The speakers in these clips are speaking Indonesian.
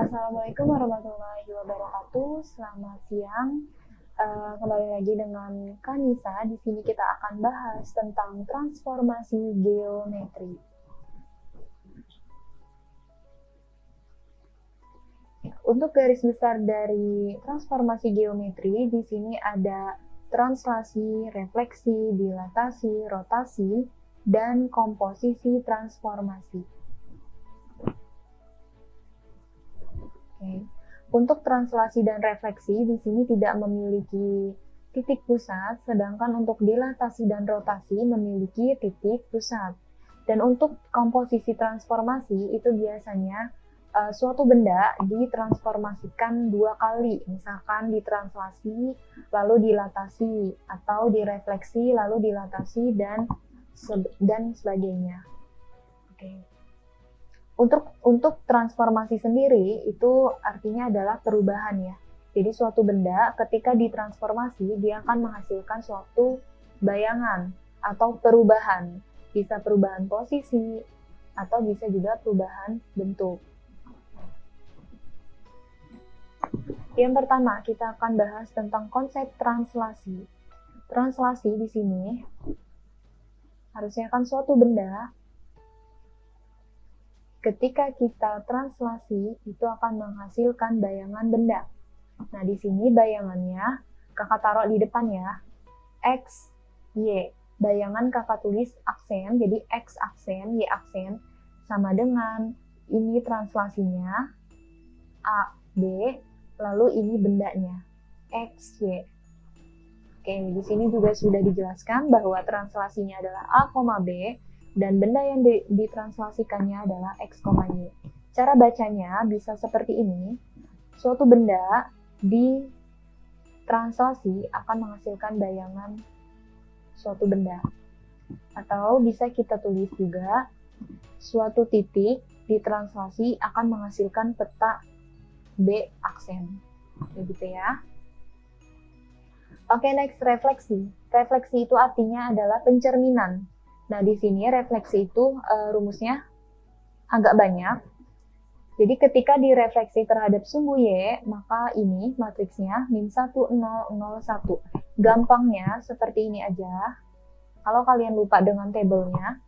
Assalamualaikum warahmatullahi wabarakatuh. Selamat siang. Kembali lagi dengan Kanisa. Di sini kita akan bahas tentang transformasi geometri. Untuk garis besar dari transformasi geometri, di sini ada translasi, refleksi, dilatasi, rotasi, dan komposisi transformasi. Untuk translasi dan refleksi di sini tidak memiliki titik pusat, sedangkan untuk dilatasi dan rotasi memiliki titik pusat. Dan untuk komposisi transformasi itu biasanya suatu benda ditransformasikan dua kali, misalkan ditranslasi lalu dilatasi atau direfleksi lalu dilatasi dan sebagainya. Untuk transformasi sendiri itu artinya adalah perubahan ya. Jadi suatu benda ketika ditransformasi dia akan menghasilkan suatu bayangan atau perubahan. Bisa perubahan posisi atau bisa juga perubahan bentuk. Yang pertama kita akan bahas tentang konsep translasi. Translasi di sini harusnya kan suatu benda ketika kita translasi itu akan menghasilkan bayangan benda. Nah, di sini bayangannya kakak taruh di depan ya. X, Y. Bayangan kakak tulis aksen, jadi X aksen, Y aksen sama dengan ini translasinya A, B, lalu ini bendanya X, Y. Oke, di sini juga sudah dijelaskan bahwa translasinya adalah A, B dan benda yang ditranslasikannya adalah X, Y. Cara bacanya bisa seperti ini. Suatu benda ditranslasi akan menghasilkan bayangan suatu benda. Atau bisa kita tulis juga, suatu titik ditranslasi akan menghasilkan peta B aksen. Begitu ya. Oke, next refleksi. Refleksi itu artinya adalah pencerminan. Nah, di sini refleksi itu rumusnya agak banyak. Jadi ketika direfleksi terhadap sumbu Y, maka ini matriksnya min 1, 0, 0, 1. Gampangnya seperti ini aja. Kalau kalian lupa dengan tabelnya,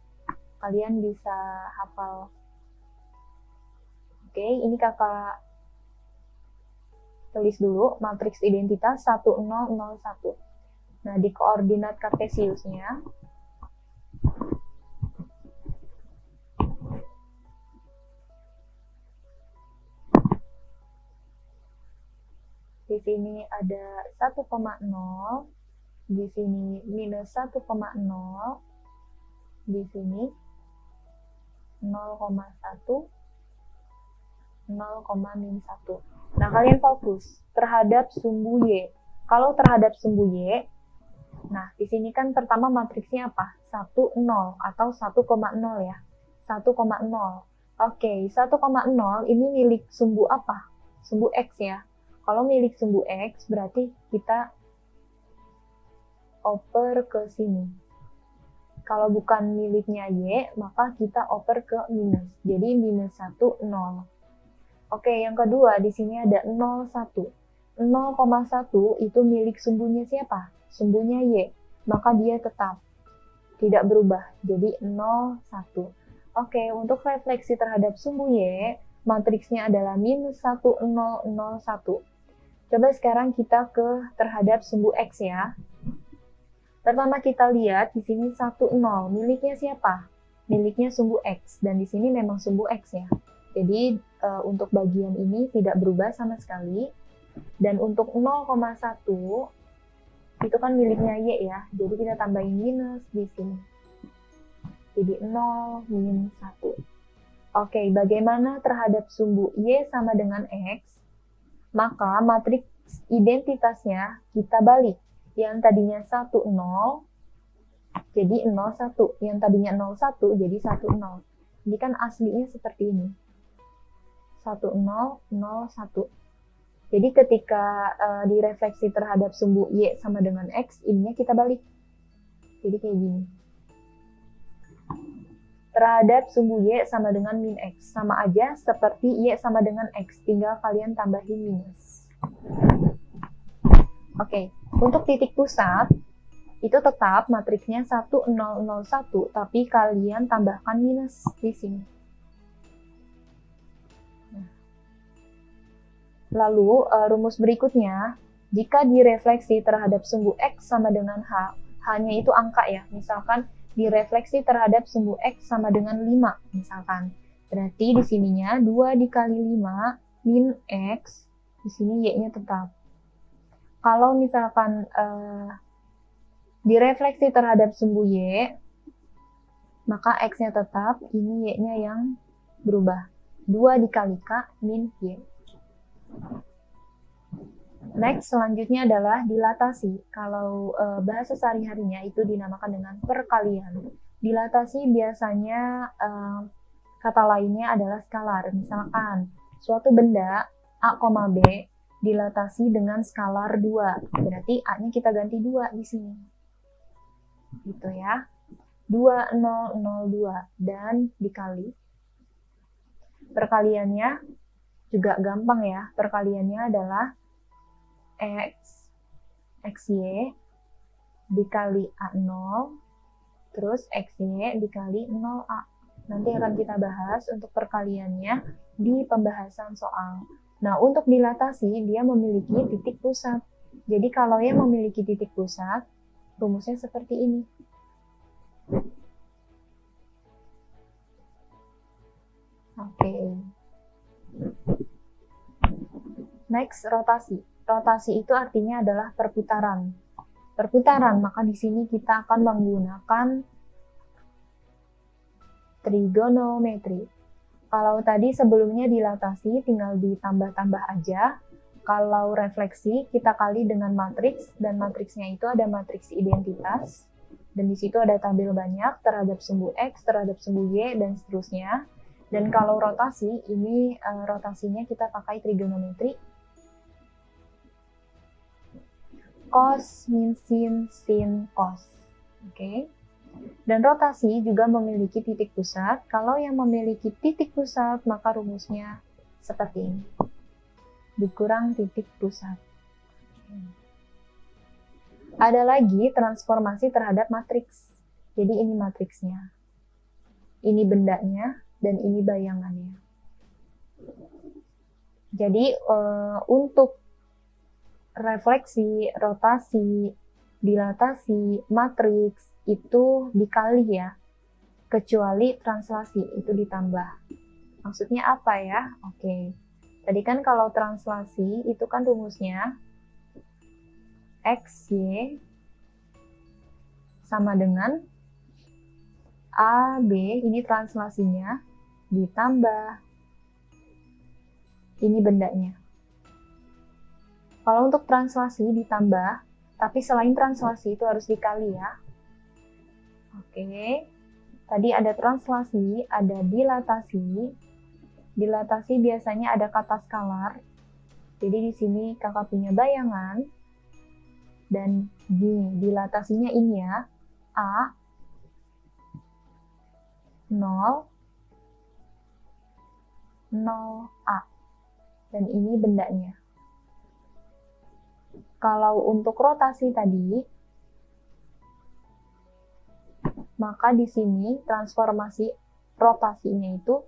kalian bisa hafal. Oke, ini kakak tulis dulu matriks identitas 1, 0, 0, 1. Nah, di koordinat kartesiusnya di sini ada 1,0, di sini minus 1,0, di sini 0,1, 0,-1. Nah, kalian fokus terhadap sumbu Y. Kalau terhadap sumbu Y, nah, di sini kan pertama matriksnya apa? 1, 0 atau 1,0 ya. 1,0. Oke, 1,0 ini milik sumbu apa? Sumbu X ya. Kalau milik sumbu X, berarti kita oper ke sini. Kalau bukan miliknya Y, maka kita oper ke minus. Jadi minus 1, 0. Oke, yang kedua, di sini ada 0,1. 0,1 itu milik sumbunya siapa? Sumbunya Y. Maka dia tetap tidak berubah. Jadi 0,1. Oke, untuk refleksi terhadap sumbu Y, matriksnya adalah minus 1, 0, 0, 1. Coba sekarang kita ke terhadap sumbu X ya. Pertama kita lihat di sini 1, 0. Miliknya siapa? Miliknya sumbu X. Dan di sini memang sumbu X ya. Jadi untuk bagian ini tidak berubah sama sekali. Dan untuk 0,1 itu kan miliknya Y ya. Jadi kita tambahin minus di sini. Jadi 0, min 1. Oke, bagaimana terhadap sumbu Y sama dengan X? Maka matriks identitasnya kita balik. Yang tadinya 1, 0, jadi 0, 1. Yang tadinya 0, 1, jadi 1, 0. Ini kan aslinya seperti ini. 1, 0, 0, 1. Jadi ketika direfleksi terhadap sumbu Y sama dengan X, ininya kita balik. Jadi kayak gini. terhadap sumbu Y sama dengan min X. Sama aja seperti Y sama dengan X, tinggal kalian tambahin minus. Oke, untuk titik pusat, itu tetap matriksnya 1, 0, 0, 1, tapi kalian tambahkan minus di sini. Lalu, rumus berikutnya, jika direfleksi terhadap sumbu X sama dengan H, H-nya itu angka ya, misalkan direfleksi terhadap sumbu X sama dengan 5, misalkan. Berarti di sininya 2 dikali 5 min X, di sini Y-nya tetap. Kalau misalkan direfleksi terhadap sumbu Y, maka X-nya tetap, ini Y-nya yang berubah. 2 dikali K min Y. Next, selanjutnya adalah dilatasi. Kalau bahasa sehari-harinya itu dinamakan dengan perkalian. Dilatasi biasanya kata lainnya adalah skalar. Misalkan, suatu benda A, B dilatasi dengan skalar 2. Berarti A-nya kita ganti 2 di sini. Gitu ya. 2, 0, 0, 2. Dan dikali. Perkaliannya juga gampang ya. Perkaliannya adalah XY dikali A0 terus XY dikali 0A. Nanti akan kita bahas untuk perkaliannya di pembahasan soal. Nah, untuk dilatasi dia memiliki titik pusat. Jadi kalau yang memiliki titik pusat, rumusnya seperti ini. Oke. Next, rotasi. Rotasi itu artinya adalah perputaran. Perputaran, maka di sini kita akan menggunakan trigonometri. Kalau tadi sebelumnya dilatasi, tinggal ditambah-tambah aja. Kalau refleksi, kita kali dengan matriks, dan matriksnya itu ada matriks identitas. Dan di situ ada tabel banyak terhadap sumbu X, terhadap sumbu Y, dan seterusnya. Dan kalau rotasi, ini rotasinya kita pakai trigonometri. Cos, min, sin, cos. Oke. Dan rotasi juga memiliki titik pusat. Kalau yang memiliki titik pusat, maka rumusnya seperti ini. Dikurang titik pusat. Ada lagi transformasi terhadap matriks. Jadi ini matriksnya. Ini bendanya, dan ini bayangannya. Jadi untuk refleksi, rotasi, dilatasi, matriks itu dikali ya, kecuali translasi itu ditambah. Maksudnya apa ya? Oke, tadi kan kalau translasi itu kan rumusnya XY sama dengan AB, ini translasinya, ditambah ini bendanya. Kalau untuk translasi ditambah, tapi selain translasi itu harus dikali ya. Oke, tadi ada translasi, ada dilatasi. Dilatasi biasanya ada kata skalar. Jadi di sini kakak punya bayangan. Dan dilatasinya ini ya, A, 0, 0A. Dan ini bendanya. Kalau untuk rotasi tadi, maka di sini transformasi rotasinya itu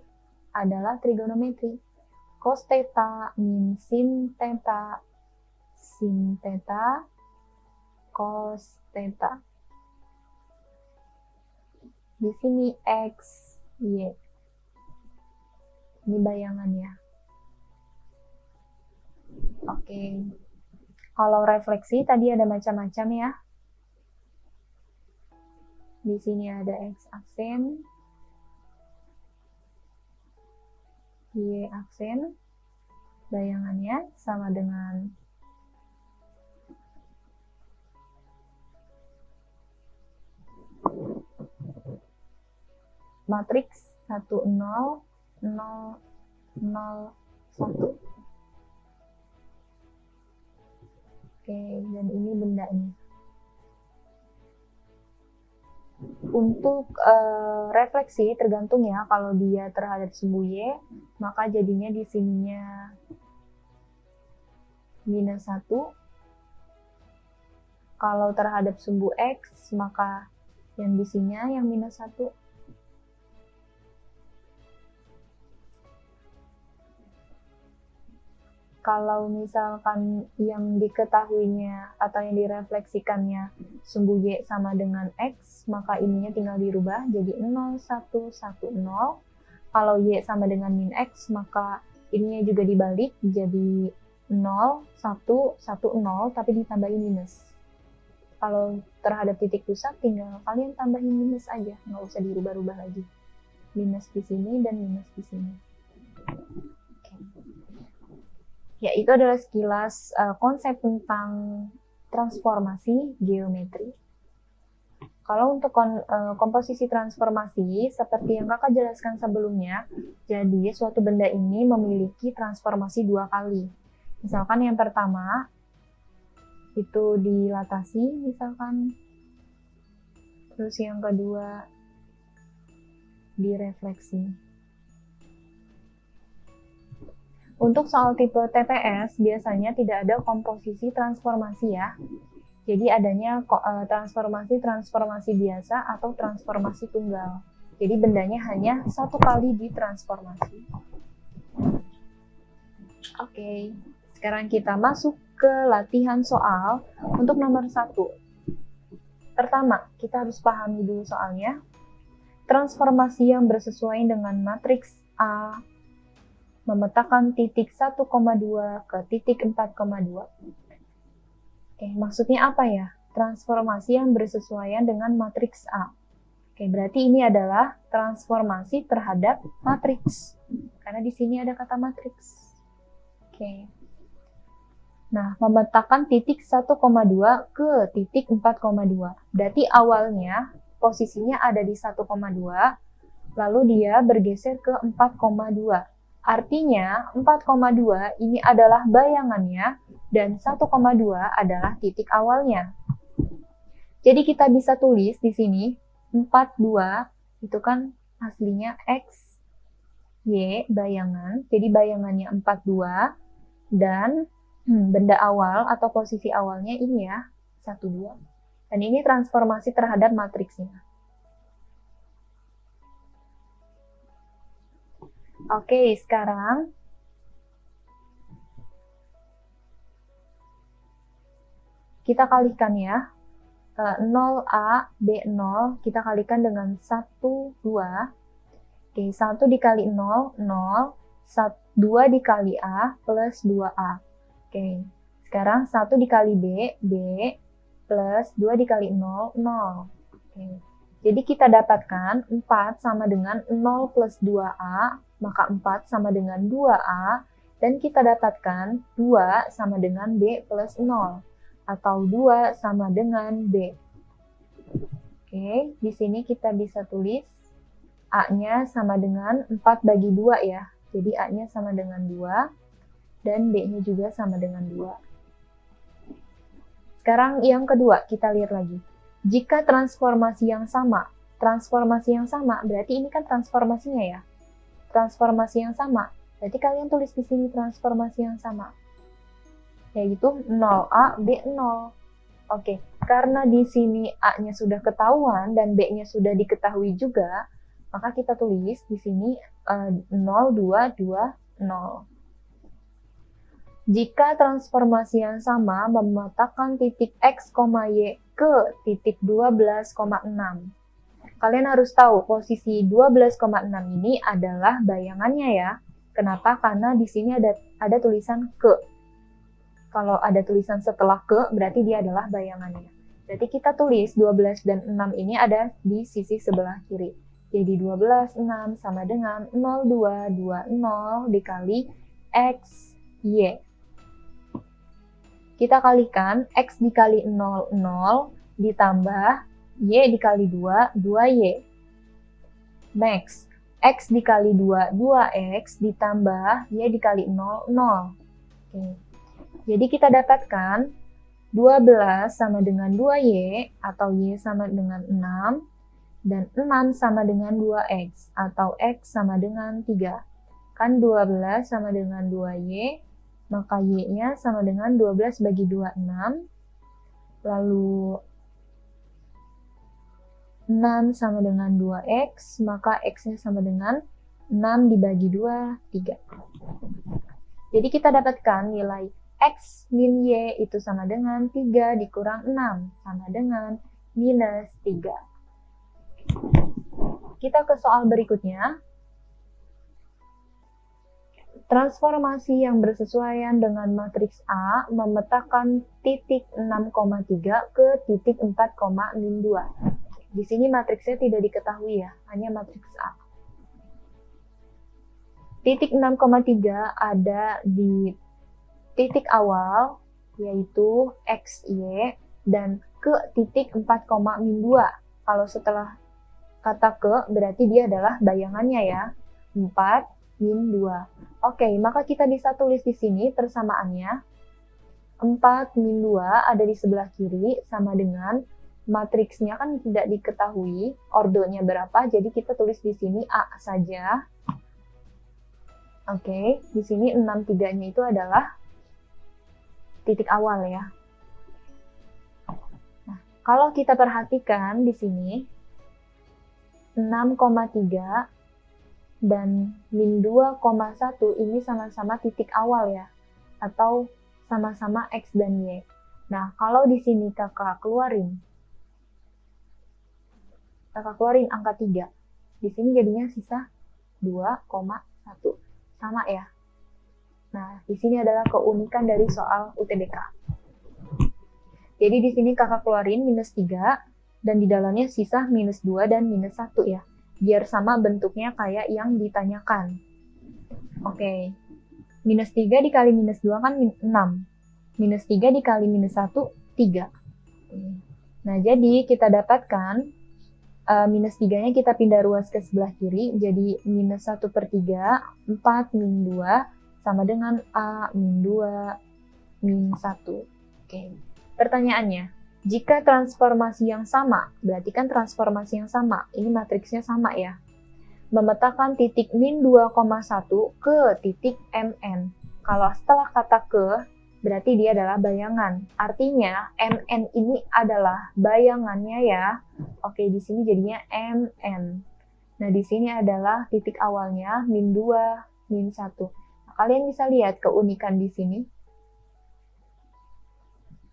adalah trigonometri. Cos theta min sin theta, cos theta. Di sini X, Y. Ini bayangannya. Oke. Kalau refleksi tadi ada macam-macam ya. Di sini ada X aksen, Y aksen, bayangannya sama dengan matriks 1, 0, 0, 0, 1. Oke, dan ini bendanya. Untuk refleksi tergantung ya, kalau dia terhadap sumbu Y, maka jadinya di sininya minus 1. Kalau terhadap sumbu X, maka yang di sininya yang minus 1. Kalau misalkan yang diketahuinya atau yang direfleksikannya sumbu Y sama dengan X, maka ininya tinggal dirubah jadi 0, 1, 1, 0. Kalau Y sama dengan min X, maka ininya juga dibalik jadi 0, 1, 1, 0, tapi ditambahin minus. Kalau terhadap titik pusat, tinggal kalian tambahin minus aja, nggak usah dirubah-rubah lagi. Minus di sini dan minus di sini. Ya, itu adalah sekilas konsep tentang transformasi geometri. Kalau untuk komposisi transformasi, seperti yang kakak jelaskan sebelumnya, jadi suatu benda ini memiliki transformasi 2 kali. Misalkan yang pertama, itu dilatasi misalkan, terus yang kedua, direfleksi. Untuk soal tipe TPS, biasanya tidak ada komposisi transformasi ya. Jadi adanya transformasi biasa atau transformasi tunggal. Jadi bendanya hanya 1 kali ditransformasi. Oke, sekarang kita masuk ke latihan soal untuk nomor 1. Pertama, kita harus pahami dulu soalnya. Transformasi yang bersesuaian dengan matriks A memetakan titik 1,2 ke titik 4,2. Oke, maksudnya apa ya? Transformasi yang bersesuaian dengan matriks A. Oke, berarti ini adalah transformasi terhadap matriks. Karena di sini ada kata matriks. Oke. Nah, memetakan titik 1,2 ke titik 4,2. Berarti awalnya posisinya ada di 1,2, lalu dia bergeser ke 4,2. Artinya 4,2 ini adalah bayangannya dan 1,2 adalah titik awalnya. Jadi kita bisa tulis di sini 42 itu kan aslinya X, Y bayangan. Jadi bayangannya 42 dan benda awal atau posisi awalnya ini ya 12. Dan ini transformasi terhadap matriksnya. Oke, sekarang kita kalikan ya. 0A, B0, kita kalikan dengan 1, 2. Oke, 1 dikali 0, 0. 2 dikali A plus 2A. Oke, sekarang 1 dikali B, B plus 2 dikali 0, 0. Oke. Jadi kita dapatkan 4 sama dengan 0 plus 2A, maka 4 sama dengan 2A, dan kita dapatkan 2 sama dengan B plus 0, atau 2 sama dengan B. Oke, di sini kita bisa tulis A-nya sama dengan 4 bagi 2 ya. Jadi A-nya sama dengan 2, dan B-nya juga sama dengan 2. Sekarang yang kedua, kita lihat lagi. Jika transformasi yang sama berarti ini kan transformasinya ya. Transformasi yang sama, berarti kalian tulis di sini transformasi yang sama. Yaitu 0A, B0. Oke, karena di sini A-nya sudah ketahuan dan B-nya sudah diketahui juga, maka kita tulis di sini 0, 2, 2, 0. Jika transformasi yang sama memetakan titik X, Y ke titik 12,6. Kalian harus tahu posisi 12,6 ini adalah bayangannya ya. Kenapa? Karena di sini ada tulisan ke. Kalau ada tulisan setelah ke, berarti dia adalah bayangannya. Berarti kita tulis 12 dan 6 ini ada di sisi sebelah kiri. Jadi 12, 6 sama dengan 0,220 dikali X, Y. Kita kalikan X dikali 0, 0, ditambah Y dikali 2, 2Y. Next, X dikali 2, 2X, ditambah Y dikali 0, 0. Oke. Jadi kita dapatkan 12 sama dengan 2Y, atau Y sama dengan 6, Dan 6 sama dengan 2X, atau X sama dengan 3. Kan 12 sama dengan 2Y, maka Y-nya sama dengan 12 bagi 2, 6. Lalu 6 sama dengan 2X, maka X-nya sama dengan 6 dibagi 2, 3. Jadi kita dapatkan nilai X min Y itu sama dengan 3 dikurang 6, sama dengan minus 3. Kita ke soal berikutnya. Transformasi yang bersesuaian dengan matriks A memetakan titik 6,3 ke titik 4, min 2. Di sini matriksnya tidak diketahui ya, hanya matriks A. Titik 6,3 ada di titik awal, yaitu X, Y, dan ke titik 4, min 2. Kalau setelah kata ke, berarti dia adalah bayangannya ya, 4, min 2. Oke, maka kita bisa tulis di sini persamaannya. 4 min 2 ada di sebelah kiri, sama dengan matriksnya kan tidak diketahui, ordonya berapa, jadi kita tulis di sini A saja. Oke, di sini 63-nya itu adalah titik awal ya. Nah, kalau kita perhatikan di sini, 6,3 dan min 2,1 ini sama-sama titik awal ya, atau sama-sama X dan Y. Nah, kalau di sini kakak keluarin angka 3, di sini jadinya sisa 2,1, sama ya. Nah, di sini adalah keunikan dari soal UTBK. Jadi di sini kakak keluarin minus 3, dan di dalamnya sisa minus 2 dan minus 1 ya. Biar sama bentuknya kayak yang ditanyakan. Oke. Minus 3 dikali minus 2 kan 6. Minus 3 dikali minus 1, 3. Nah, jadi kita dapatkan minus 3-nya kita pindah ruas ke sebelah kiri. Jadi minus 1/3, 4 min 2, sama dengan A min 2 min 1. Oke. Pertanyaannya, jika transformasi yang sama, berarti kan transformasi yang sama, ini matriksnya sama ya, memetakan titik min 2,1 ke titik MN. Kalau setelah kata ke, berarti dia adalah bayangan. Artinya, MN ini adalah bayangannya ya. Oke, di sini jadinya MN. Nah, di sini adalah titik awalnya min 2, min 1. Nah, kalian bisa lihat keunikan di sini.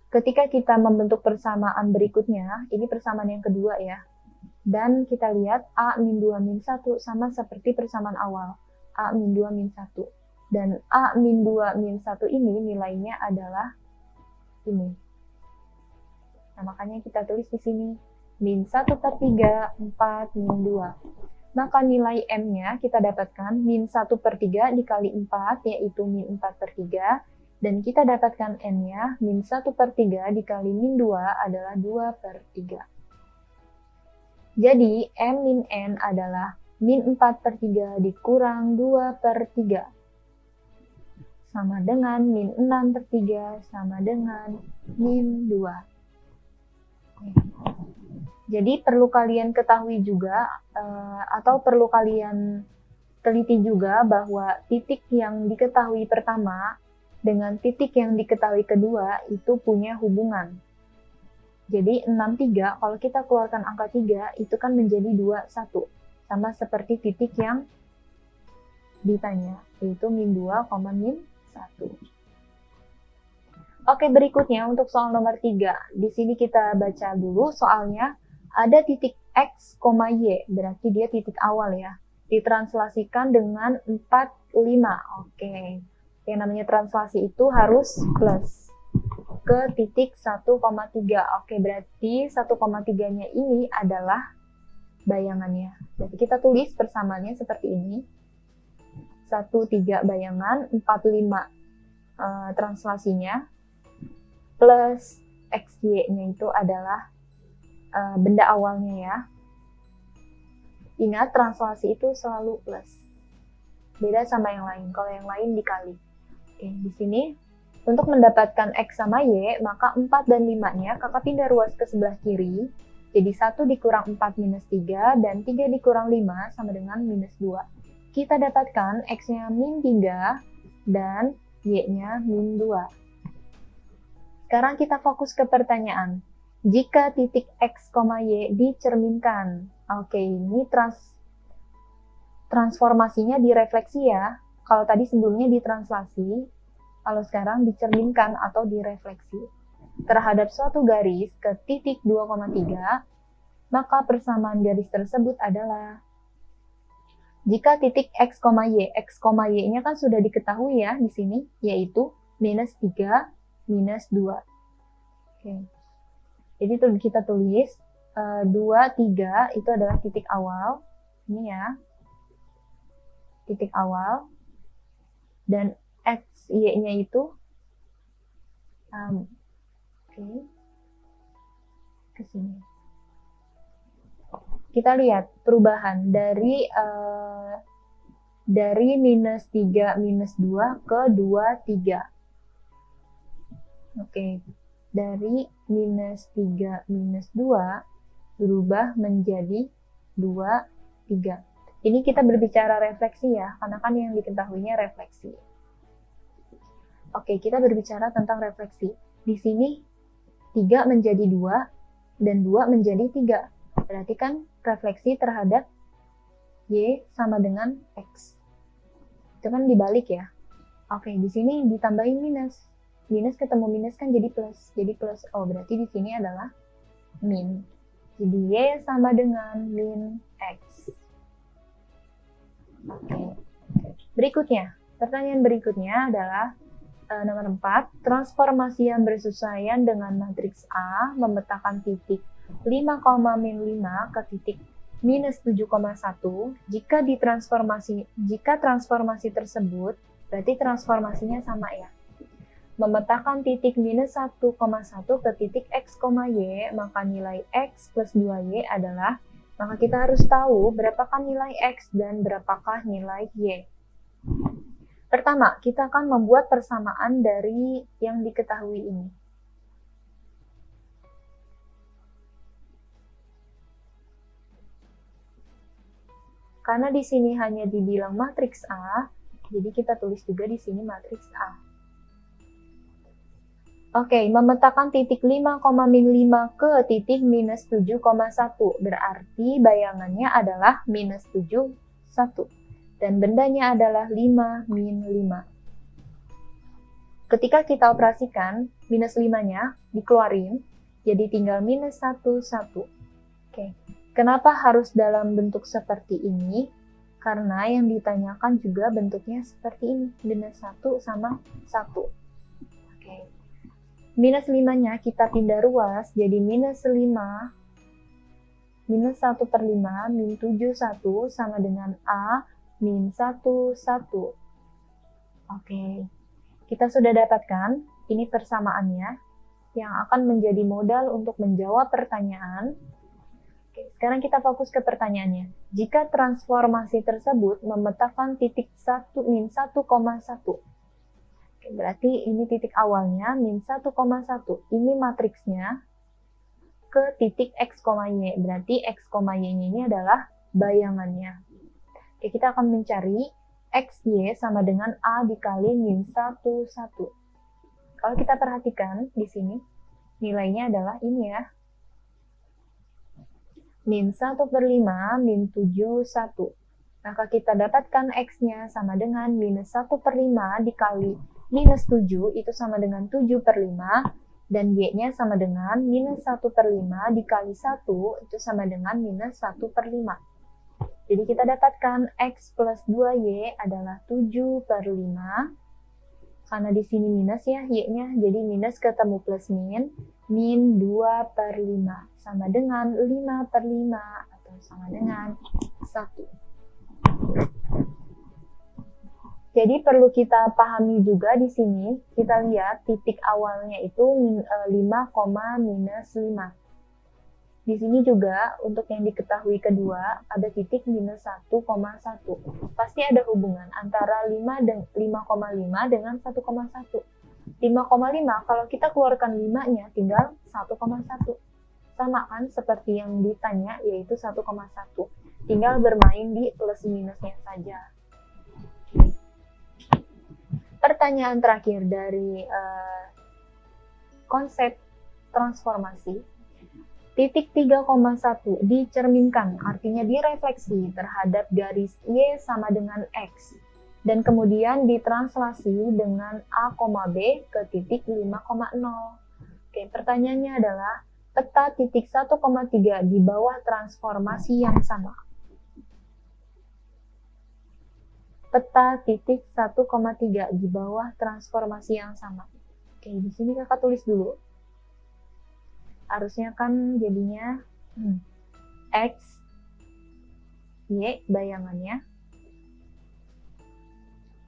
Ketika kita membentuk persamaan berikutnya, ini persamaan yang kedua ya, dan kita lihat A min 2 min 1 sama seperti persamaan awal, A min 2 min 1. Dan A min 2 min 1 ini nilainya adalah ini. Nah, makanya kita tulis di sini, min 1/3, 4 min 2. Maka nilai M-nya kita dapatkan min 1/3 dikali 4, yaitu min 4/3. Dan kita dapatkan N-nya, min 1/3 dikali min 2 adalah 2/3. Jadi, M min N adalah min 4/3 dikurang 2/3. Sama dengan min 6/3 sama dengan min 2. Jadi, perlu kalian ketahui juga, atau perlu kalian teliti juga bahwa titik yang diketahui pertama dengan titik yang diketahui kedua itu punya hubungan. Jadi 63, kalau kita keluarkan angka 3, itu kan menjadi 21. Sama seperti titik yang ditanya, yaitu min 2, min 1. Oke, berikutnya untuk soal nomor 3. Di sini kita baca dulu soalnya. Ada titik X, Y, berarti dia titik awal ya. Ditranslasikan dengan 4, 5. Oke. Yang namanya translasi itu harus plus ke titik 1,3. Oke, berarti 1,3-nya ini adalah bayangannya. Jadi kita tulis persamaannya seperti ini. 1,3 bayangan, 4,5 translasinya, plus XY-nya itu adalah benda awalnya ya. Ingat, translasi itu selalu plus. Beda sama yang lain. Kalau yang lain dikali. Oke, di sini untuk mendapatkan X sama Y, maka 4 dan 5-nya kakak pindah ruas ke sebelah kiri. Jadi 1 dikurang 4 minus 3 dan 3 dikurang 5 sama dengan minus 2. Kita dapatkan X-nya min 3 dan Y-nya min 2. Sekarang kita fokus ke pertanyaan. Jika titik X, Y dicerminkan. Oke, ini transformasinya direfleksi ya. Kalau tadi sebelumnya ditranslasi, kalau sekarang dicerminkan atau direfleksi. Terhadap suatu garis ke titik 2,3, maka persamaan garis tersebut adalah jika titik X, Y-nya kan sudah diketahui ya di sini, yaitu minus 3, minus 2. Oke. Jadi kita tulis 2, 3 itu adalah titik awal. Ini ya. Titik awal. Dan X, Y-nya itu ke sini. Kita lihat perubahan dari minus 3, minus 2 ke 2, 3. Oke, dari minus 3, minus 2 berubah menjadi 2, 3. Ini kita berbicara refleksi ya, karena kan yang diketahuinya refleksi. Oke, kita berbicara tentang refleksi. Di sini 3 menjadi 2 dan 2 menjadi 3. Berarti kan refleksi terhadap Y sama dengan X. Itu kan dibalik ya. Oke, di sini ditambahin minus. Minus ketemu minus kan jadi plus. Jadi plus. Oh, berarti di sini adalah min. Jadi Y sama dengan min X. Oke. Berikutnya, pertanyaan berikutnya adalah nomor 4. Transformasi yang bersesuaian dengan matriks A memetakan titik 5, min 5 ke titik minus 7,1. Jika transformasi tersebut, berarti transformasinya sama ya. Memetakan titik minus 1,1 ke titik X, Y, maka nilai X plus 2Y adalah, maka kita harus tahu berapakah nilai X dan berapakah nilai Y. Pertama, kita akan membuat persamaan dari yang diketahui ini. Karena di sini hanya dibilang matriks A, jadi kita tulis juga di sini matriks A. Oke, memetakan titik 5, min 5 ke titik minus 7,1. Berarti bayangannya adalah minus 7, 1. Dan bendanya adalah 5, min 5. Ketika kita operasikan, minus 5-nya dikeluarin, jadi tinggal minus 1, 1. Oke, kenapa harus dalam bentuk seperti ini? Karena yang ditanyakan juga bentuknya seperti ini, minus 1 sama 1. Oke. Minus 5-nya kita pindah ruas, jadi minus 5, minus 1 per 5, min 7, 1, sama dengan A, min 1, 1. Oke, kita sudah dapatkan, ini persamaannya, yang akan menjadi modal untuk menjawab pertanyaan. Oke, sekarang kita fokus ke pertanyaannya. Jika transformasi tersebut memetakan titik 1, min 1,1. Berarti ini titik awalnya, min 1,1. Ini matriksnya ke titik X, Y. Berarti X, Y-nya ini adalah bayangannya. Oke, kita akan mencari X, Y sama dengan A dikali min 1, 1. Kalau kita perhatikan di sini, nilainya adalah ini ya. Min 1 per 5, min 7, 1. Maka kita dapatkan X-nya sama dengan minus 1 per 5 dikali minus 7, itu sama dengan 7 per 5, dan Y-nya sama dengan minus 1 per 5 dikali 1, itu sama dengan minus 1 per 5. Jadi kita dapatkan X plus 2Y adalah 7 per 5, karena di sini minus ya, Y-nya, jadi minus ketemu plus min 2 per 5, sama dengan 5 per 5, atau sama dengan 1. Jadi perlu kita pahami juga di sini, kita lihat titik awalnya itu 5, minus 5. Di sini juga untuk yang diketahui kedua ada titik minus 1,1. Pasti ada hubungan antara 5,5 dengan 1,1. 5,5 kalau kita keluarkan 5-nya tinggal 1,1. Sama kan seperti yang ditanya, yaitu 1,1. Tinggal bermain di plus minusnya saja. Pertanyaan terakhir dari konsep transformasi. Titik 3,1 dicerminkan, artinya direfleksi terhadap garis Y sama dengan X. Dan kemudian ditranslasi dengan A, B ke titik 5,0. Oke, pertanyaannya adalah peta titik 1,3 di bawah transformasi yang sama. Peta titik 1,3 di bawah transformasi yang sama. Oke, di sini kakak tulis dulu. Harusnya kan jadinya X, Y bayangannya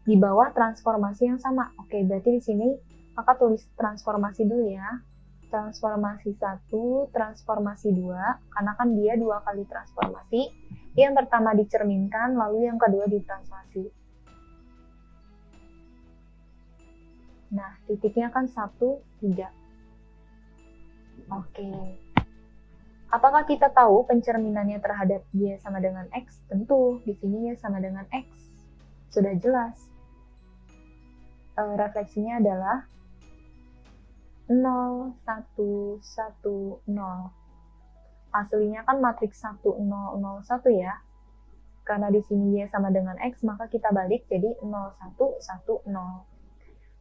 di bawah transformasi yang sama. Oke, berarti di sini kakak tulis transformasi dulu ya. Transformasi 1, transformasi 2, karena kan dia 2 kali transformasi. Yang pertama dicerminkan, lalu yang kedua ditranslasi. Nah, titiknya kan 1, 3. Oke. Apakah kita tahu pencerminannya terhadap Y sama dengan X? Tentu, di sini Y sama dengan X. Sudah jelas. Refleksinya adalah 0, 1, 1, 0. Aslinya kan matriks 1, 0, 0, 1 ya. Karena di sini Y sama dengan X, maka kita balik jadi 0, 1, 1, 0.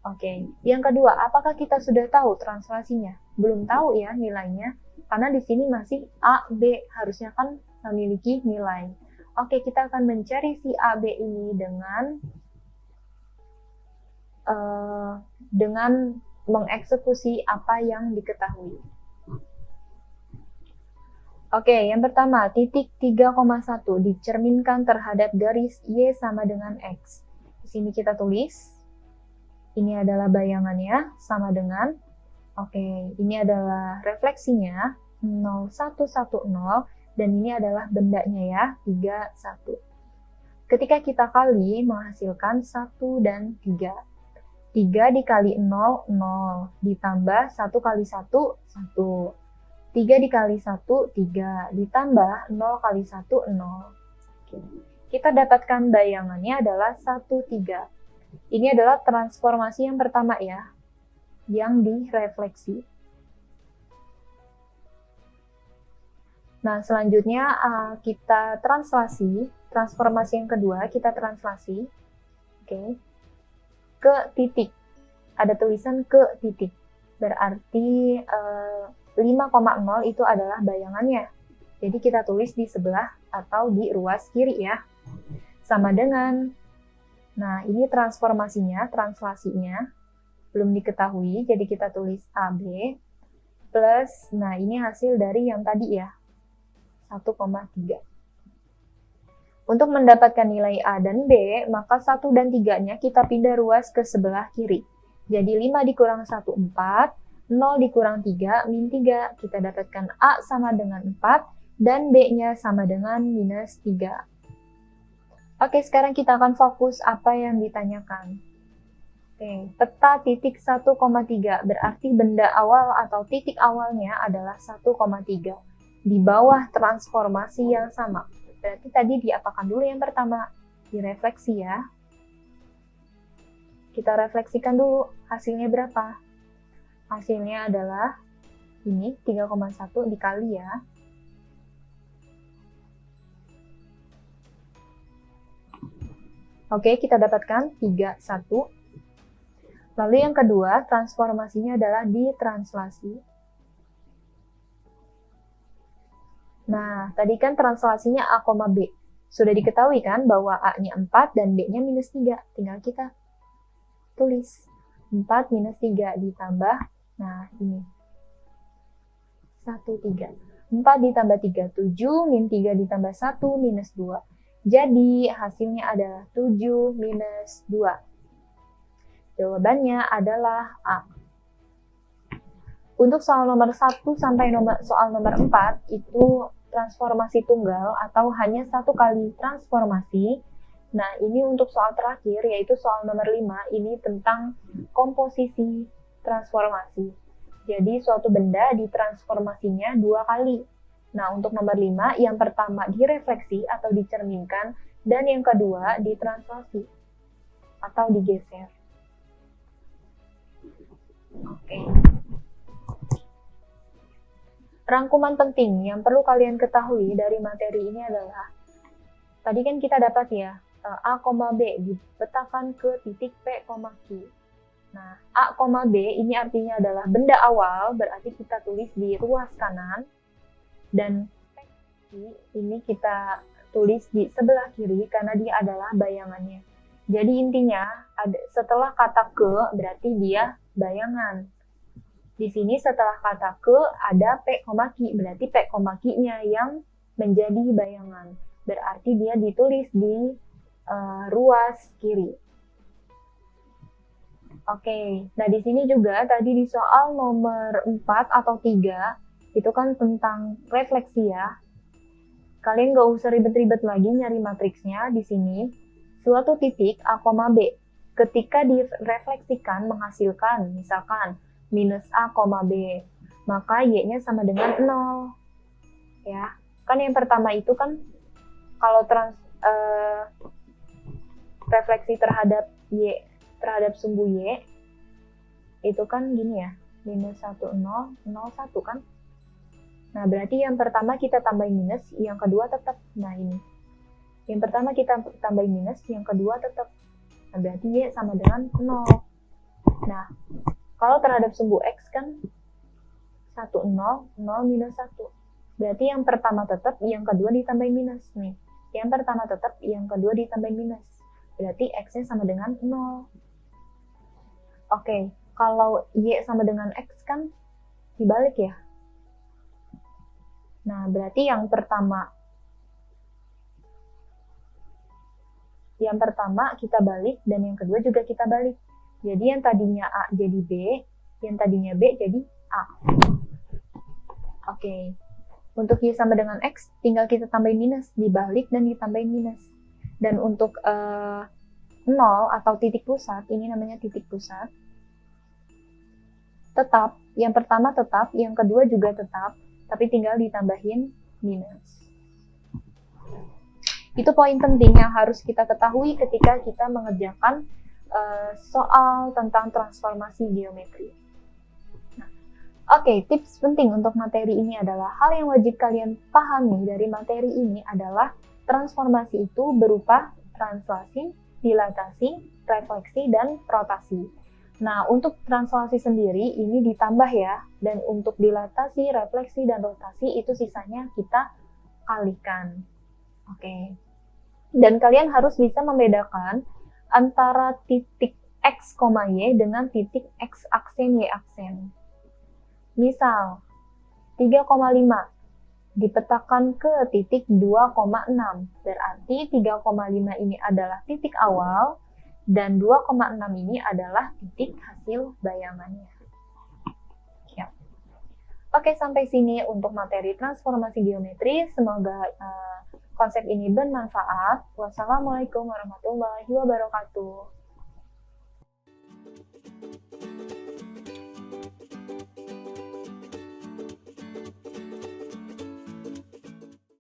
Oke, yang kedua, apakah kita sudah tahu translasinya? Belum tahu ya nilainya, karena di sini masih A, B, harusnya kan memiliki nilai. Oke, kita akan mencari si A, B ini dengan mengeksekusi apa yang diketahui. Oke, yang pertama, titik 3,1 dicerminkan terhadap garis Y sama dengan X. Di sini kita tulis, ini adalah bayangannya sama dengan, oke, ini adalah refleksinya, 0, 1, 1, 0, dan ini adalah bendanya ya, 3, 1. Ketika kita kali, menghasilkan 1 dan 3. 3 dikali 0, 0. Ditambah 1 kali 1, 1. 3 dikali 1, 3. Ditambah 0 kali 1, 0. Oke. Kita dapatkan bayangannya adalah 1, 3. Ini adalah transformasi yang pertama ya, yang direfleksi. Nah, selanjutnya kita translasi. Transformasi yang kedua, kita translasi. Oke. Ke titik, ada tulisan ke titik, berarti 5,0 itu adalah bayangannya, jadi kita tulis di sebelah atau di ruas kiri ya, sama dengan, nah ini transformasinya, translasinya belum diketahui, jadi kita tulis AB plus, nah ini hasil dari yang tadi ya, 1,3. Untuk mendapatkan nilai A dan B, maka 1 dan 3-nya kita pindah ruas ke sebelah kiri. Jadi 5 dikurang 1, 4, 0 dikurang 3, min 3. Kita dapatkan A sama dengan 4, dan B-nya sama dengan minus 3. Oke, sekarang kita akan fokus apa yang ditanyakan. Oke, peta titik 1,3, berarti benda awal atau titik awalnya adalah 1,3. Di bawah transformasi yang sama. Berarti tadi diapakan dulu yang pertama? Direfleksi ya. Kita refleksikan dulu, hasilnya berapa? Hasilnya adalah ini 3,1 dikali ya. Oke, kita dapatkan 3,1. Lalu yang kedua, transformasinya adalah ditranslasi. Nah, tadi kan translasinya A, B. Sudah diketahui kan bahwa A-nya 4 dan B-nya minus 3. Tinggal kita tulis. 4 minus 3 ditambah, nah ini. 1, 3. 4 ditambah 3, 7. Min 3 ditambah 1, minus 2. Jadi, hasilnya adalah 7 minus 2. Jawabannya adalah A. Untuk soal nomor 1 sampai soal nomor 4, itu transformasi tunggal atau hanya satu kali transformasi. Nah, ini untuk soal terakhir, yaitu soal nomor 5, ini tentang komposisi transformasi. Jadi suatu benda ditransformasinya 2 kali. Nah, untuk nomor 5, yang pertama direfleksi atau dicerminkan, dan yang kedua ditranslasi atau digeser. Oke. Rangkuman penting yang perlu kalian ketahui dari materi ini adalah, tadi kan kita dapat ya, A, B dipetakan ke titik P, Q. Nah, A, B ini artinya adalah benda awal, berarti kita tulis di ruas kanan, dan P ini kita tulis di sebelah kiri karena dia adalah bayangannya. Jadi intinya, setelah kata ke berarti dia bayangan. Di sini setelah kata ke ada P, Q, berarti P, Q-nya yang menjadi bayangan. Berarti dia ditulis di ruas kiri. Oke, nah di sini juga tadi di soal nomor 4 atau 3, itu kan tentang refleksi ya. Kalian nggak usah ribet-ribet lagi nyari matriksnya di sini. Suatu titik A, B, ketika direfleksikan menghasilkan, misalkan, minus A, B, maka Y-nya sama dengan 0. Ya, kan yang pertama itu kan, kalau refleksi terhadap Y, terhadap sumbu Y, itu kan gini ya, minus 1, 0, 0, 1 kan. Nah, berarti yang pertama kita tambahin minus, yang kedua tetap. Nah, ini. Yang pertama kita tambahin minus, yang kedua tetap. Nah, berarti Y sama dengan 0. Nah, kalau terhadap sumbu X kan 1, 0, 0 minus 1. Berarti yang pertama tetap, yang kedua ditambahin minus. Nih, yang pertama tetap, yang kedua ditambahin minus. Berarti X-nya sama dengan 0. Oke, kalau Y sama dengan X kan dibalik ya. Nah, berarti yang pertama kita balik, dan yang kedua juga kita balik. Jadi yang tadinya A jadi B, yang tadinya B jadi A. Oke. Untuk Y sama dengan X, tinggal kita tambahin minus, dibalik dan ditambahin minus. Dan untuk 0 atau titik pusat, ini namanya titik pusat, tetap, yang pertama tetap, yang kedua juga tetap, tapi tinggal ditambahin minus. Itu poin penting yang harus kita ketahui ketika kita mengerjakan soal tentang transformasi geometri. Nah, Oke, tips penting untuk materi ini adalah, hal yang wajib kalian pahami dari materi ini adalah transformasi itu berupa translasi, dilatasi, refleksi, dan rotasi. Nah, untuk translasi sendiri ini ditambah ya, dan untuk dilatasi, refleksi, dan rotasi itu sisanya kita kalikan. Oke. Dan kalian harus bisa membedakan antara titik X, Y dengan titik X aksen, Y aksen. Misal, 3,5 dipetakan ke titik 2,6. Berarti 3,5 ini adalah titik awal, dan 2,6 ini adalah titik hasil bayangannya. Ya. Oke, sampai sini untuk materi transformasi geometri. Semoga konsep ini bermanfaat. Wassalamualaikum warahmatullahi wabarakatuh.